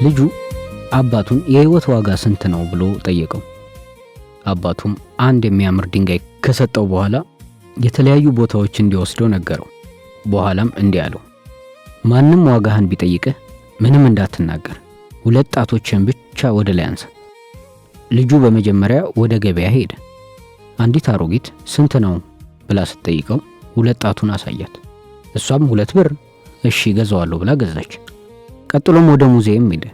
ልጁ አባቱን የህይወት ዋጋ ስንት ነው ብሎ ጠየቀው። አባቱም አንድ የሚያምር ድንጋይ ከሰጠው በኋላ የተለያዩ ቦታዎች እንዲወስደው ነገረው። በኋላም እንዲህ አለው፣ ማንም ዋጋህን ቢጠይቅህ ምንም እንዳትናገር፣ 2 ጣቶችን ብቻ ወደ ላይ አንሳ። ልጁ በመጀመሪያ ወደ ገበያ ሄደ። አንዲት አሮጊት ስንት ነው ብላ ስትጠይቀው 2 ጣቱን አሳያት። እሷም 2 ብር፣ እሺ ገዛዋለሁ ብላ ገዛች። ቀጥሎም ወደ ሙዚየም ሄደ።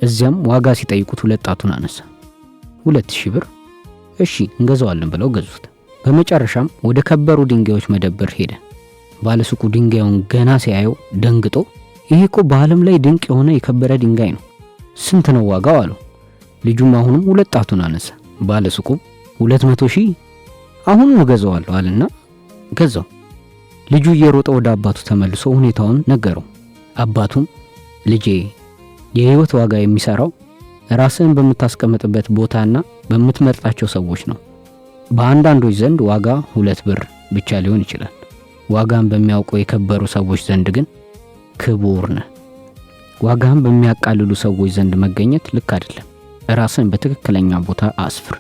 እዚያም ዋጋ ሲጠይቁት 2 ጣቱን አነሳ። 2000 ብር፣ እሺ እንገዛዋለን ብለው ገዙት። በመጨረሻም ወደ ከበሩ ድንጋዮች መደብር ሄደ። ባለሱቁ ድንጋዩን ገና ሲያየው ደንግጦ ይሄ እኮ በዓለም ላይ ድንቅ የሆነ የከበረ ድንጋይ ነው፣ ስንት ነው ዋጋው አለው። ልጁም አሁንም 2 ጣቱን አነሳ። ባለሱቁም 200,000፣ አሁን እገዛዋለሁ አለና ገዛው። ልጁ እየሮጠ ወደ አባቱ ተመልሶ ሁኔታውን ነገረው። አባቱም ልጄ፣ የህይወት ዋጋ የሚሰራው ራስህን በምታስቀምጥበት ቦታና በምትመርጣቸው ሰዎች ነው። በአንዳንዶች ዘንድ ዋጋ 2 ብር ብቻ ሊሆን ይችላል። ዋጋን በሚያውቁ የከበሩ ሰዎች ዘንድ ግን ክቡር ነህ። ዋጋን በሚያቃልሉ ሰዎች ዘንድ መገኘት ልክ አይደለም። ራስህን በትክክለኛ ቦታ አስፍር።